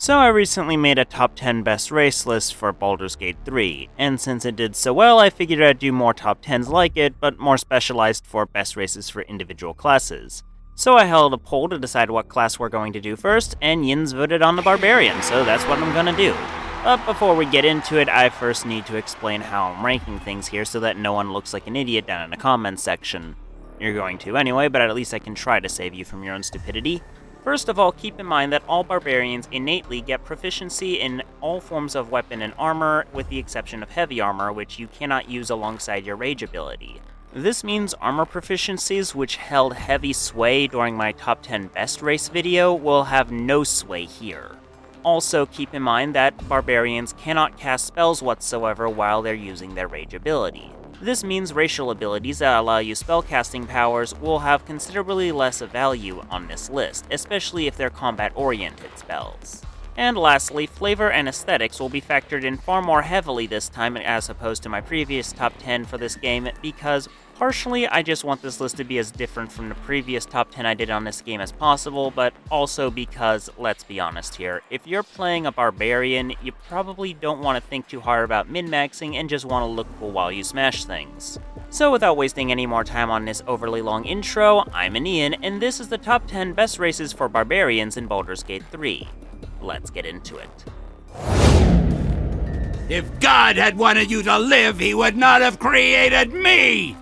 So I recently made a top 10 best race list for Baldur's Gate 3, and since it did so well, I figured I'd do more top 10s like it, but more specialized for best races for individual classes. So I held a poll to decide what class we're going to do first, and yinz voted on the Barbarian, so that's what I'm gonna do. But before we get into it, I first need to explain how I'm ranking things here so that no one looks like an idiot down in the comments section. You're going to anyway, but at least I can try to save you from your own stupidity. First of all, keep in mind that all barbarians innately get proficiency in all forms of weapon and armor, with the exception of heavy armor, which you cannot use alongside your rage ability. This means armor proficiencies, which held heavy sway during my top 10 best race video, will have no sway here. Also, keep in mind that barbarians cannot cast spells whatsoever while they're using their rage ability. This means racial abilities that allow you spellcasting powers will have considerably less value on this list, especially if they're combat-oriented spells. And lastly, flavor and aesthetics will be factored in far more heavily this time as opposed to my previous top 10 for this game, because partially I just want this list to be as different from the previous top 10 I did on this game as possible, but also because, let's be honest here, if you're playing a barbarian, you probably don't want to think too hard about min-maxing and just want to look cool while you smash things. So without wasting any more time on this overly long intro, I'm Ian, and this is the top 10 best races for barbarians in Baldur's Gate 3. Let's get into it. If God had wanted you to live, he would not have created me!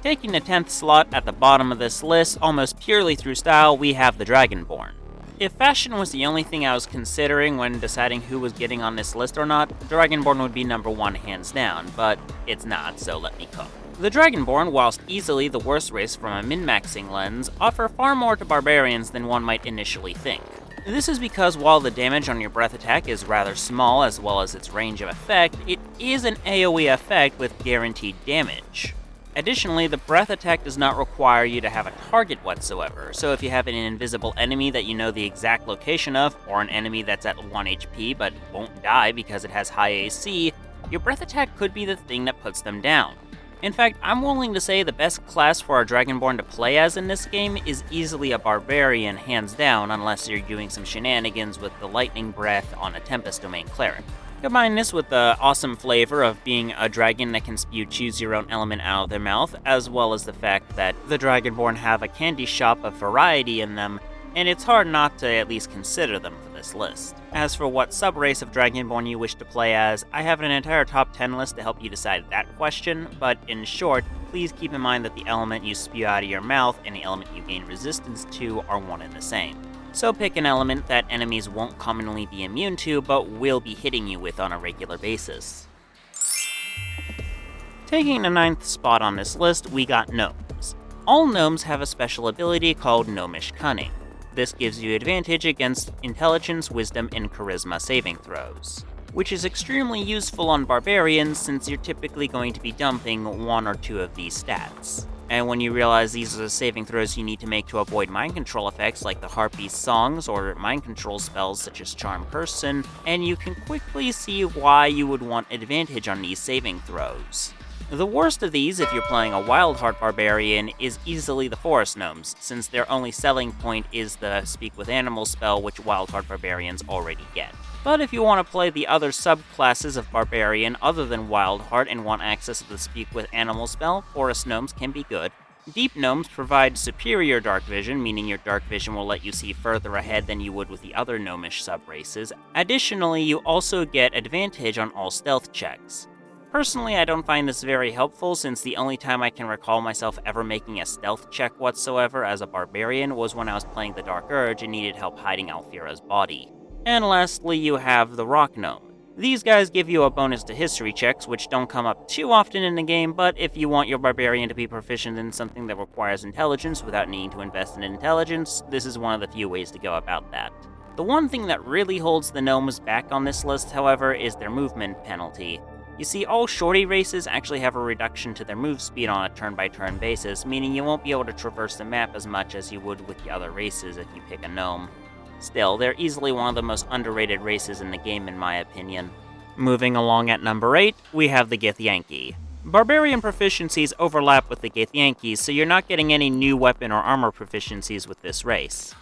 Taking the 10th slot at the bottom of this list, almost purely through style, we have the Dragonborn. If fashion was the only thing I was considering when deciding who was getting on this list or not, Dragonborn would be number one hands down, but it's not, so let me cook. The Dragonborn, whilst easily the worst race from a min-maxing lens, offer far more to barbarians than one might initially think. This is because while the damage on your breath attack is rather small as well as its range of effect, it is an AoE effect with guaranteed damage. Additionally, the breath attack does not require you to have a target whatsoever, so if you have an invisible enemy that you know the exact location of, or an enemy that's at 1 HP but won't die because it has high AC, your breath attack could be the thing that puts them down. In fact, I'm willing to say the best class for a Dragonborn to play as in this game is easily a Barbarian, hands down, unless you're doing some shenanigans with the Lightning Breath on a Tempest Domain Cleric. Combine this with the awesome flavor of being a dragon that can spew choose-your-own-element out of their mouth, as well as the fact that the Dragonborn have a candy shop of variety in them, and it's hard not to at least consider them for this list. As for what sub-race of Dragonborn you wish to play as, I have an entire top 10 list to help you decide that question, but in short, please keep in mind that the element you spew out of your mouth and the element you gain resistance to are one and the same. So pick an element that enemies won't commonly be immune to, but will be hitting you with on a regular basis. Taking the 9th spot on this list, we got gnomes. All gnomes have a special ability called Gnomish Cunning. This gives you advantage against intelligence, wisdom, and charisma saving throws, which is extremely useful on barbarians since you're typically going to be dumping one or two of these stats. And when you realize these are the saving throws you need to make to avoid mind control effects like the Harpy's songs or mind control spells such as Charm Person, and you can quickly see why you would want advantage on these saving throws. The worst of these, if you're playing a Wildheart Barbarian, is easily the Forest Gnomes, since their only selling point is the Speak with Animals spell, which Wildheart Barbarians already get. But if you want to play the other subclasses of Barbarian other than Wildheart and want access to the Speak with Animals spell, Forest Gnomes can be good. Deep Gnomes provide superior dark vision, meaning your dark vision will let you see further ahead than you would with the other gnomish subraces. Additionally, you also get advantage on all stealth checks. Personally, I don't find this very helpful, since the only time I can recall myself ever making a stealth check whatsoever as a barbarian was when I was playing the Dark Urge and needed help hiding Alfira's body. And lastly, you have the Rock Gnome. These guys give you a bonus to history checks, which don't come up too often in the game, but if you want your barbarian to be proficient in something that requires intelligence without needing to invest in intelligence, this is one of the few ways to go about that. The one thing that really holds the gnomes back on this list, however, is their movement penalty. You see, all shorty races actually have a reduction to their move speed on a turn-by-turn basis, meaning you won't be able to traverse the map as much as you would with the other races if you pick a gnome. Still, they're easily one of the most underrated races in the game in my opinion. Moving along at number 8, we have the Githyanki. Barbarian proficiencies overlap with the Githyanki, so you're not getting any new weapon or armor proficiencies with this race.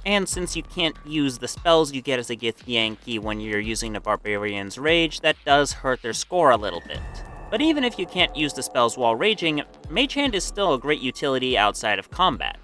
And since you can't use the spells you get as a Githyanki when you're using the Barbarian's Rage, that does hurt their score a little bit. But even if you can't use the spells while raging, Mage Hand is still a great utility outside of combat.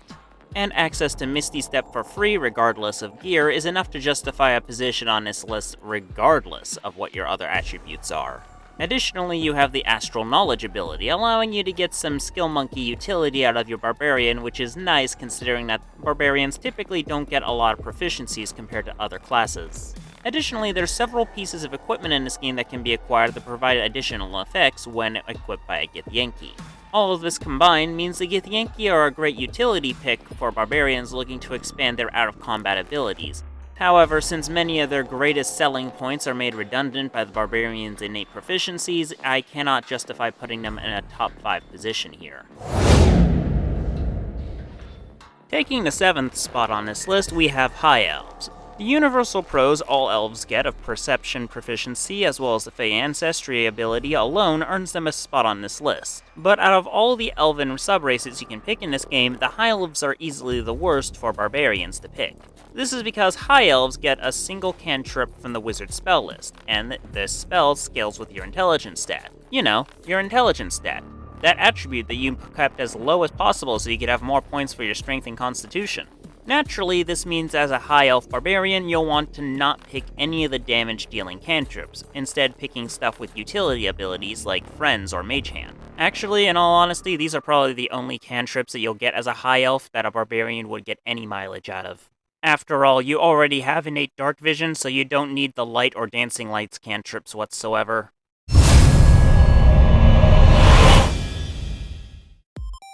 And access to Misty Step for free, regardless of gear, is enough to justify a position on this list regardless of what your other attributes are. Additionally, you have the Astral Knowledge ability, allowing you to get some Skill Monkey utility out of your Barbarian, which is nice considering that Barbarians typically don't get a lot of proficiencies compared to other classes. Additionally, there's several pieces of equipment in this game that can be acquired that provide additional effects when equipped by a Githyanki. All of this combined means the Githyanki are a great utility pick for Barbarians looking to expand their out-of-combat abilities. However, since many of their greatest selling points are made redundant by the Barbarian's innate proficiencies, I cannot justify putting them in a top 5 position here. Taking the 7th spot on this list, we have High Elves. The universal pros all elves get of perception proficiency as well as the Fey ancestry ability alone earns them a spot on this list. But out of all the elven subraces you can pick in this game, the High Elves are easily the worst for barbarians to pick. This is because High Elves get a single cantrip from the wizard spell list, and this spell scales with your intelligence stat. You know, your intelligence stat. That attribute that you kept as low as possible so you could have more points for your strength and constitution. Naturally, this means as a High Elf Barbarian, you'll want to not pick any of the damage-dealing cantrips, instead picking stuff with utility abilities like Friends or Mage Hand. Actually, in all honesty, these are probably the only cantrips that you'll get as a High Elf that a Barbarian would get any mileage out of. After all, you already have innate dark vision, so you don't need the light or dancing lights cantrips whatsoever.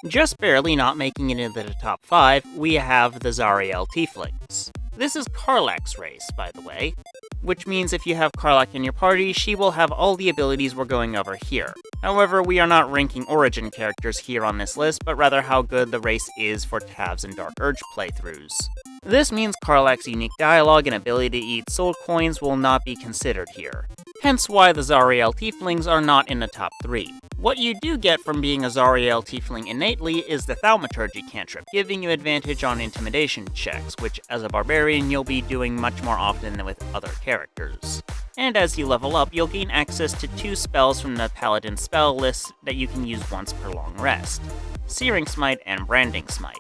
Just barely not making it into the top 5, we have the Zariel Tieflings. This is Karlach's race, by the way, which means if you have Karlach in your party, she will have all the abilities we're going over here. However, we are not ranking origin characters here on this list, but rather how good the race is for Tavs and Dark Urge playthroughs. This means Karlach's unique dialogue and ability to eat soul coins will not be considered here. Hence why the Zariel Tieflings are not in the top 3. What you do get from being a Zariel Tiefling innately is the Thaumaturgy cantrip, giving you advantage on intimidation checks, which as a barbarian you'll be doing much more often than with other characters. And as you level up, you'll gain access to 2 spells from the Paladin spell list that you can use once per long rest: Searing Smite and Branding Smite.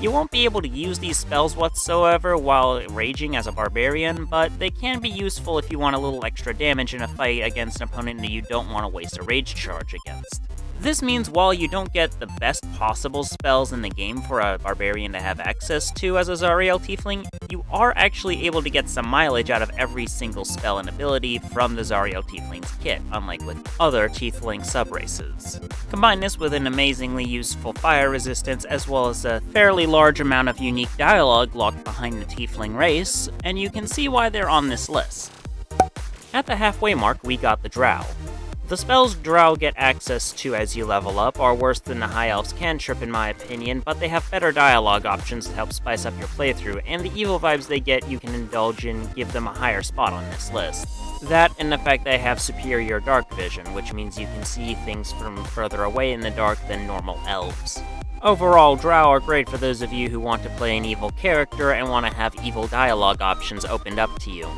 You won't be able to use these spells whatsoever while raging as a barbarian, but they can be useful if you want a little extra damage in a fight against an opponent that you don't want to waste a rage charge against. This means while you don't get the best possible spells in the game for a barbarian to have access to as a Zariel Tiefling, you are actually able to get some mileage out of every single spell and ability from the Zariel Tiefling's kit, unlike with other Tiefling subraces. Combine this with an amazingly useful fire resistance as well as a fairly large amount of unique dialogue locked behind the Tiefling race, and you can see why they're on this list. At the halfway mark, we got the Drow. The spells Drow get access to as you level up are worse than the High Elf's cantrip in my opinion, but they have better dialogue options to help spice up your playthrough, and the evil vibes they get you can indulge in give them a higher spot on this list. That and the fact they have superior dark vision, which means you can see things from further away in the dark than normal elves. Overall, Drow are great for those of you who want to play an evil character and want to have evil dialogue options opened up to you.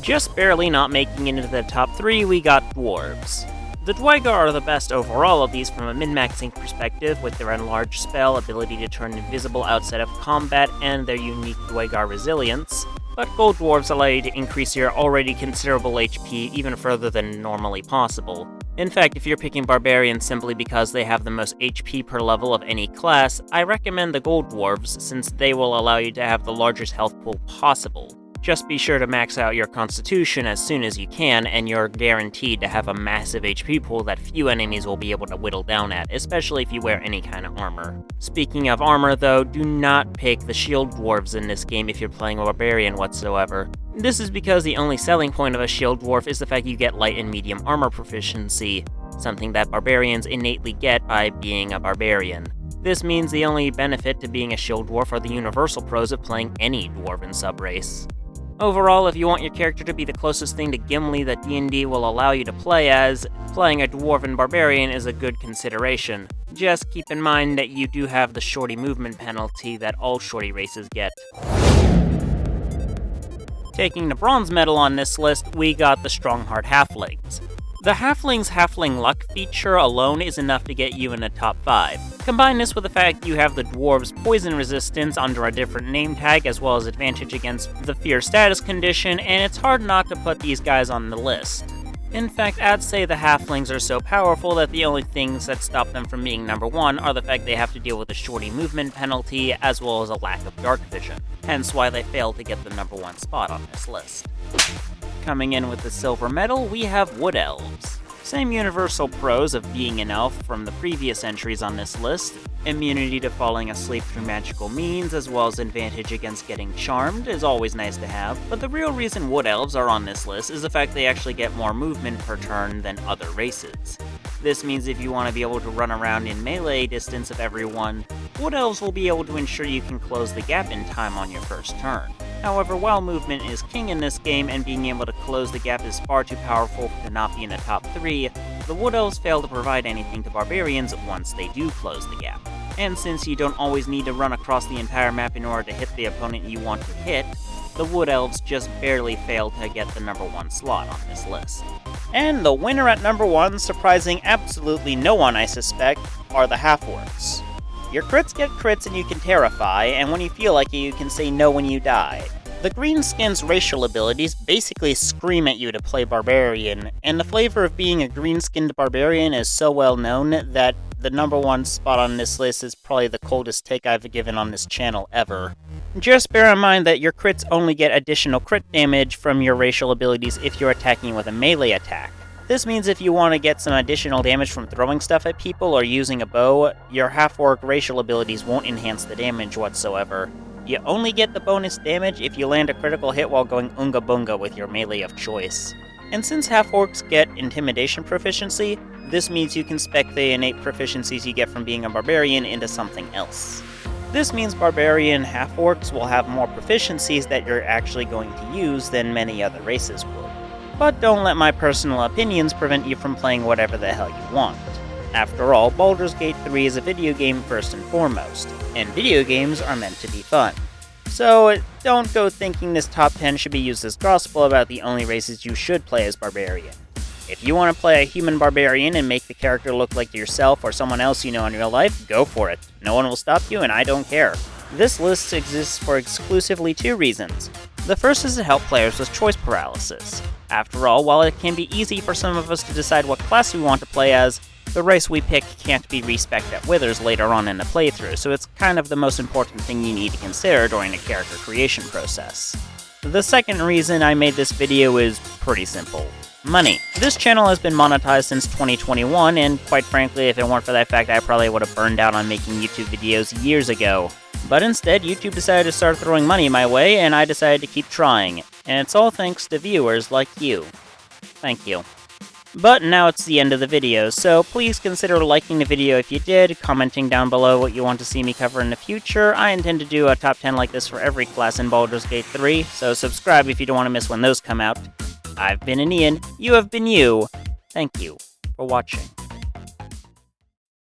Just barely not making it into the top 3, we got Dwarves. The Dwaigar are the best overall of these from a min-maxing perspective, with their enlarged spell, ability to turn invisible outside of combat, and their unique Dwaigar resilience. But Gold Dwarves allow you to increase your already considerable HP even further than normally possible. In fact, if you're picking Barbarians simply because they have the most HP per level of any class, I recommend the Gold Dwarves since they will allow you to have the largest health pool possible. Just be sure to max out your constitution as soon as you can, and you're guaranteed to have a massive HP pool that few enemies will be able to whittle down at, especially if you wear any kind of armor. Speaking of armor though, do not pick the shield dwarves in this game if you're playing a barbarian whatsoever. This is because the only selling point of a shield dwarf is the fact you get light and medium armor proficiency, something that barbarians innately get by being a barbarian. This means the only benefit to being a shield dwarf are the universal pros of playing any dwarven subrace. Overall, if you want your character to be the closest thing to Gimli that D&D will allow you to play as, playing a Dwarven Barbarian is a good consideration. Just keep in mind that you do have the shorty movement penalty that all shorty races get. Taking the bronze medal on this list, we got the Strongheart Halflings. The Halfling's Halfling Luck feature alone is enough to get you in the top 5. Combine this with the fact you have the Dwarves' poison resistance under a different name tag, as well as advantage against the fear status condition, and it's hard not to put these guys on the list. In fact, I'd say the Halflings are so powerful that the only things that stop them from being number 1 are the fact they have to deal with a shorty movement penalty, as well as a lack of dark vision, hence why they failed to get the number 1 spot on this list. Coming in with the silver medal, we have Wood Elves. Same universal pros of being an elf from the previous entries on this list. Immunity to falling asleep through magical means, as well as advantage against getting charmed, is always nice to have, but the real reason Wood Elves are on this list is the fact they actually get more movement per turn than other races. This means if you want to be able to run around in melee distance of everyone, Wood Elves will be able to ensure you can close the gap in time on your first turn. However, while movement is king in this game and being able to close the gap is far too powerful to not be in the top 3, the Wood Elves fail to provide anything to Barbarians once they do close the gap. And since you don't always need to run across the entire map in order to hit the opponent you want to hit, the Wood Elves just barely fail to get the number 1 slot on this list. And the winner at number 1, surprising absolutely no one I suspect, are the Half-Orcs. Your crits get crits and you can terrify, and when you feel like it, you can say no when you die. The Greenskin's racial abilities basically scream at you to play Barbarian, and the flavor of being a green-skinned Barbarian is so well known that the number 1 spot on this list is probably the coldest take I've given on this channel ever. Just bear in mind that your crits only get additional crit damage from your racial abilities if you're attacking with a melee attack. This means if you want to get some additional damage from throwing stuff at people or using a bow, your half-orc racial abilities won't enhance the damage whatsoever. You only get the bonus damage if you land a critical hit while going Unga Bunga with your melee of choice. And since half-orcs get intimidation proficiency, this means you can spec the innate proficiencies you get from being a barbarian into something else. This means barbarian half-orcs will have more proficiencies that you're actually going to use than many other races would. But don't let my personal opinions prevent you from playing whatever the hell you want. After all, Baldur's Gate 3 is a video game first and foremost, and video games are meant to be fun. So don't go thinking this top 10 should be used as gospel about the only races you should play as Barbarian. If you want to play a human Barbarian and make the character look like yourself or someone else you know in real life, go for it. No one will stop you and I don't care. This list exists for exclusively 2 reasons. The first is to help players with choice paralysis. After all, while it can be easy for some of us to decide what class we want to play as, the race we pick can't be respec'd at Withers later on in the playthrough, so it's kind of the most important thing you need to consider during the character creation process. The second reason I made this video is pretty simple. Money. This channel has been monetized since 2021, and quite frankly, if it weren't for that fact, I probably would have burned out on making YouTube videos years ago. But instead, YouTube decided to start throwing money my way, and I decided to keep trying. And it's all thanks to viewers like you. Thank you. But now it's the end of the video, so please consider liking the video if you did, commenting down below what you want to see me cover in the future. I intend to do a top 10 like this for every class in Baldur's Gate 3, so subscribe if you don't want to miss when those come out. I've been Ian, you have been you. Thank you for watching.